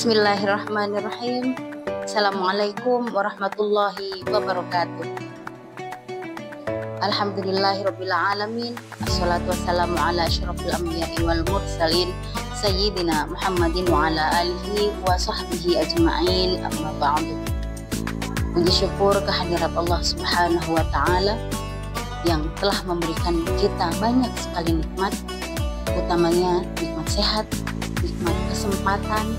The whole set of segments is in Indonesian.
Bismillahirrahmanirrahim. Assalamualaikum warahmatullahi wabarakatuh. Alhamdulillahirabbil alamin. Assalatu wassalamu ala asyrofil anbiya'i wal mursalin sayyidina Muhammadin wa ala alihi wa sahbihi ajma'in. Amma ba'du. Puji syukur kehadirat Allah Subhanahu wa taala yang telah memberikan kita banyak sekali nikmat, utamanya nikmat sehat, nikmat kesempatan,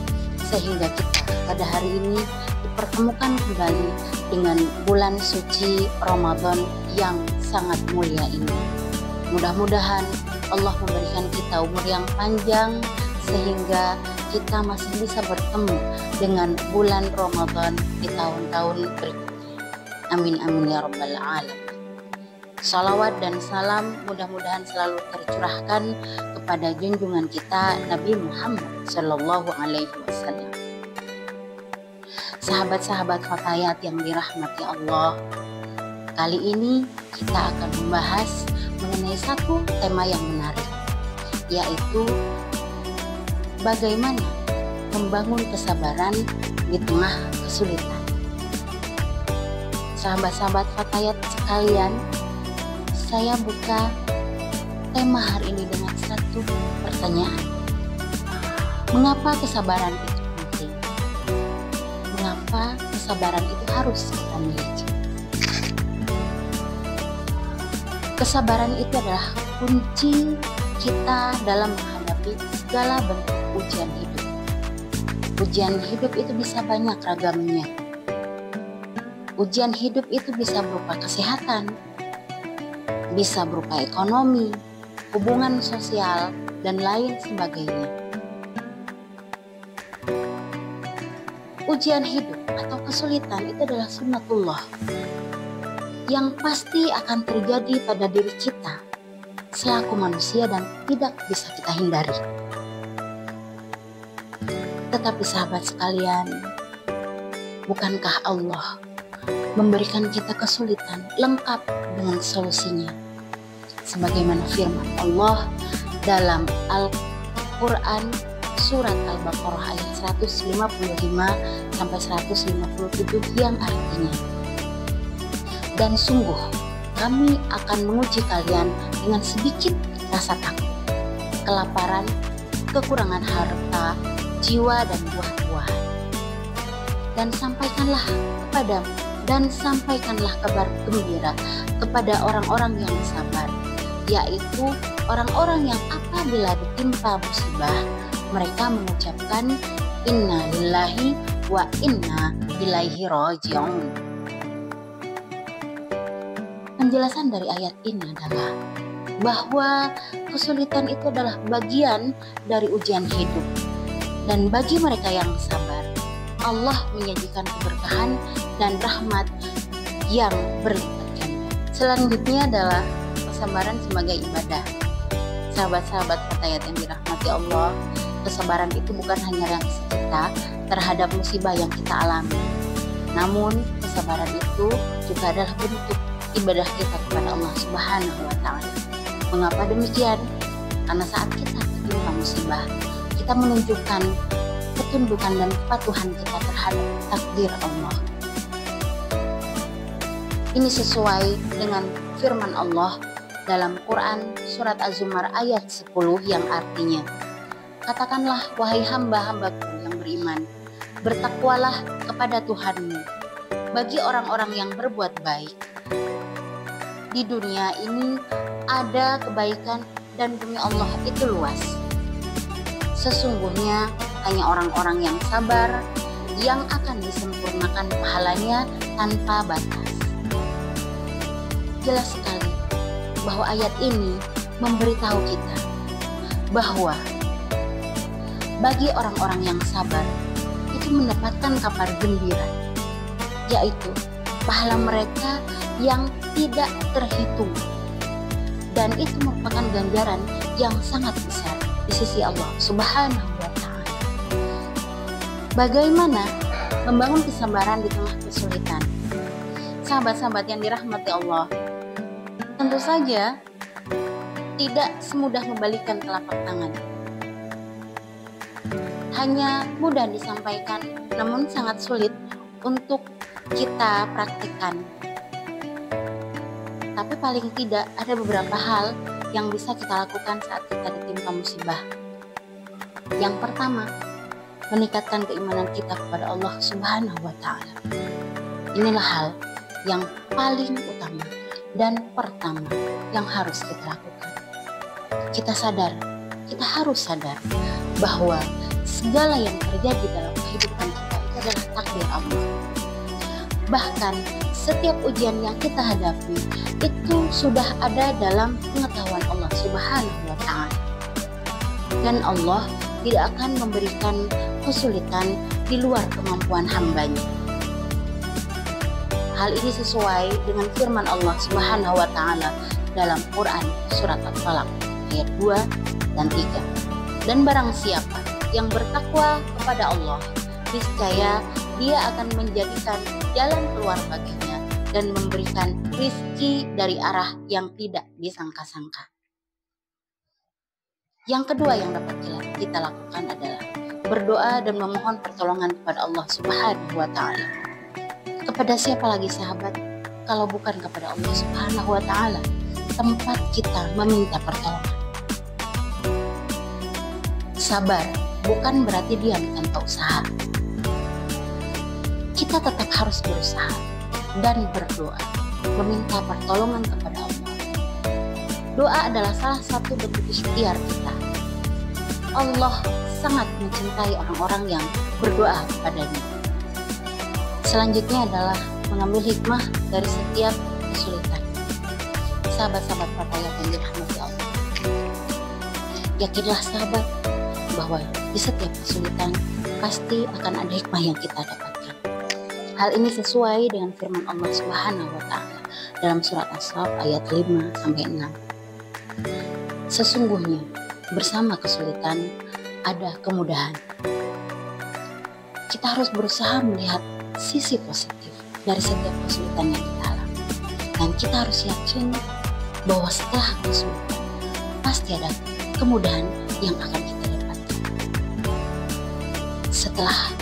sehingga kita pada hari ini dipertemukan kembali dengan bulan suci Ramadan yang sangat mulia ini. Mudah-mudahan Allah memberikan kita umur yang panjang sehingga kita masih bisa bertemu dengan bulan Ramadan di tahun-tahun berikutnya. Amin amin ya rabbal alamin. Salawat dan salam mudah-mudahan selalu tercurahkan kepada junjungan kita Nabi Muhammad Sallallahu Alaihi Wasallam. Sahabat-sahabat Fatayat yang dirahmati Allah, kali ini kita akan membahas mengenai satu tema yang menarik, yaitu bagaimana membangun kesabaran di tengah kesulitan. Sahabat-sahabat Fatayat sekalian, saya buka tema hari ini dengan satu pertanyaan. Mengapa kesabaran itu penting? Mengapa kesabaran itu harus kita miliki? Kesabaran itu adalah kunci kita dalam menghadapi segala bentuk ujian hidup. Ujian hidup itu bisa banyak ragamnya. Ujian hidup itu bisa berupa kesehatan, bisa berupa ekonomi, hubungan sosial, dan lain sebagainya. Ujian hidup atau kesulitan itu adalah sunnatullah yang pasti akan terjadi pada diri kita selaku manusia dan tidak bisa kita hindari. Tetapi sahabat sekalian, bukankah Allah memberikan kita kesulitan lengkap dengan solusinya? Sebagaimana firman Allah dalam Al-Quran surat Al-Baqarah ayat 155 sampai 157 yang artinya, dan sungguh kami akan menguji kalian dengan sedikit rasa takut, kelaparan, kekurangan harta, jiwa, dan buah-buahan. Dan sampaikanlah kabar gembira kepada orang-orang yang sabar, yaitu orang-orang yang apabila ditimpa musibah mereka mengucapkan inna lillahi wa inna ilaihi raji'un. Penjelasan dari ayat ini adalah bahwa kesulitan itu adalah bagian dari ujian hidup, dan bagi mereka yang sabar Allah menyajikan keberkahan dan rahmat yang berlipat ganda. Selanjutnya adalah kesabaran sebagai ibadah. Sahabat-sahabat Fatayat yang dirahmati Allah, kesabaran itu bukan hanya reaksi kita terhadap musibah yang kita alami, namun kesabaran itu juga adalah bentuk ibadah kita kepada Allah Subhanahu wa taala. Mengapa demikian? Karena saat kita tertimpa musibah, kita menunjukkan ketundukan dan kepatuhan kita terhadap takdir Allah. Ini sesuai dengan firman Allah dalam Quran surat Az-Zumar ayat 10 yang artinya, katakanlah wahai hamba-hambaku yang beriman, bertakwalah kepada Tuhanmu bagi orang-orang yang berbuat baik. Di dunia ini ada kebaikan dan bumi Allah itu luas. Sesungguhnya hanya orang-orang yang sabar yang akan disempurnakan pahalanya tanpa batas. Jelas sekali bahwa ayat ini memberitahu kita bahwa bagi orang-orang yang sabar itu mendapatkan kabar gembira, yaitu pahala mereka yang tidak terhitung, dan itu merupakan ganjaran yang sangat besar di sisi Allah Subhanahu wa taala. Bagaimana membangun kesabaran di tengah kesulitan? Sahabat-sahabat yang dirahmati Allah, tentu saja tidak semudah membalikkan telapak tangan. hanya mudah disampaikan, namun sangat sulit untuk kita praktikkan. Tapi paling tidak ada beberapa hal yang bisa kita lakukan saat kita ditimpa musibah. Yang pertama, meningkatkan keimanan kita kepada Allah Subhanahu wa Ta'ala. Inilah hal yang paling utama dan pertama yang harus kita lakukan. Kita harus sadar bahwa segala yang terjadi dalam kehidupan kita itu adalah takdir Allah. Bahkan setiap ujian yang kita hadapi itu sudah ada dalam pengetahuan Allah Subhanahu wa Ta'ala. Dan Allah tidak akan memberikan kesulitan di luar kemampuan hambanya. Hal ini sesuai dengan firman Allah Subhanahu wa Ta'ala dalam Quran surat At-Talaq ayat 2 dan 3. Dan barang siapa yang bertakwa kepada Allah, niscaya Dia akan menjadikan jalan keluar baginya dan memberikan rizki dari arah yang tidak disangka-sangka. Yang kedua yang dapat kita lakukan adalah berdoa dan memohon pertolongan kepada Allah Subhanahu wa Ta'ala. Kepada siapa lagi sahabat kalau bukan kepada Allah Subhanahu wa Ta'ala tempat kita meminta pertolongan. Sabar bukan berarti diam tanpa usaha. Kita tetap harus berusaha dan berdoa, meminta pertolongan kepada Allah. Doa adalah salah satu bentuk ikhtiar kita. Allah sangat mencintai orang-orang yang berdoa kepadanya. Selanjutnya adalah mengambil hikmah dari setiap kesulitan. Sahabat-sahabat Fatayat yang dirahmati Allah, yakinlah sahabat bahwa di setiap kesulitan pasti akan ada hikmah yang kita dapatkan. Hal ini sesuai dengan firman Allah Subhanahu wa Ta'ala dalam surat As-Saff ayat 5-6. Sesungguhnya bersama kesulitan ada kemudahan. Kita harus berusaha melihat sisi positif dari setiap kesulitan yang kita alami. Dan kita harus yakin bahwa setelah kesulitan pasti ada kemudahan yang akan kita dapatkan. Setelah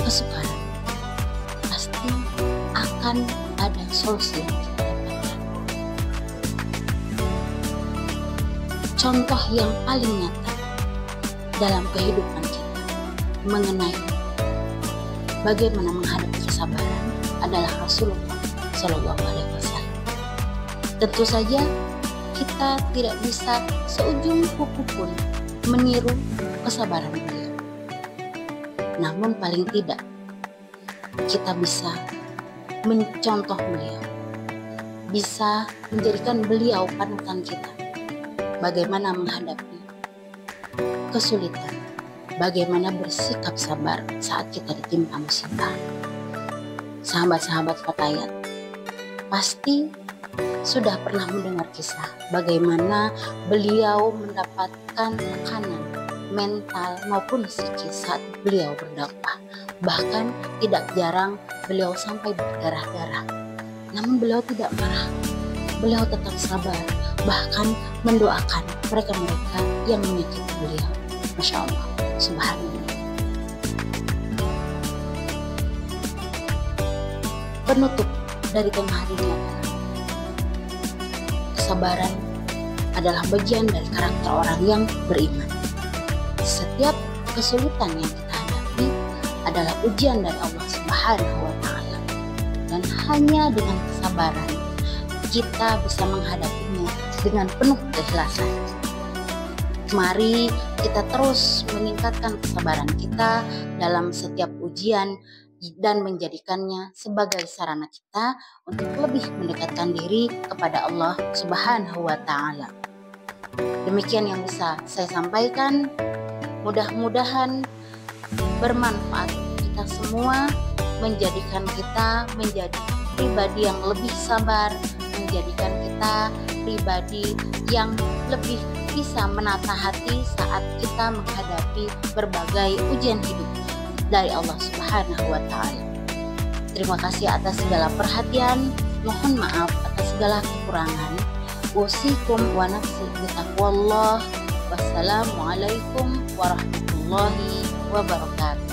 kesukaran pasti akan ada solusi yang kita dapatkan. Contoh yang paling nyata dalam kehidupan kita mengenai bagaimana menghadapi kesabaran adalah Rasulullah Shallallahu Alaihi Wasallam. Tentu saja kita tidak bisa seujung kuku pun meniru kesabaran beliau. Namun paling tidak kita bisa mencontoh beliau, bisa menjadikan beliau panutan kita. Bagaimana menghadapi kesulitan, bagaimana bersikap sabar saat kita ditimpa musibah. Sahabat-sahabat Fatayat pasti sudah pernah mendengar kisah bagaimana beliau mendapatkan tekanan mental maupun psikis saat beliau berdakwah. Bahkan tidak jarang beliau sampai berdarah-darah. Namun beliau tidak marah. Beliau tetap sabar, bahkan mendoakan mereka-mereka yang menyakiti beliau. Masya Allah, subhanallah. Penutup dari tema hari ini adalah kesabaran adalah bagian dari karakter orang yang beriman. Setiap kesulitan yang kita hadapi adalah ujian dari Allah Subhanahu wa Ta'ala, dan hanya dengan kesabaran kita bisa menghadapinya dengan penuh keikhlasan. Mari kita terus meningkatkan kesabaran kita dalam setiap ujian dan menjadikannya sebagai sarana kita untuk lebih mendekatkan diri kepada Allah Subhanahu wa Ta'ala. Demikian yang bisa saya sampaikan. Mudah-mudahan bermanfaat kita semua, menjadikan kita menjadi pribadi yang lebih sabar, menjadikan kita pribadi yang lebih bisa menata hati saat kita menghadapi berbagai ujian hidup dari Allah Subhanahu wa Ta'ala. Terima kasih atas segala perhatian. Mohon maaf atas segala kekurangan. Usikum wa nafsi bitaqwallah. Wassalamualaikum warahmatullahi wabarakatuh. wabarakatuh.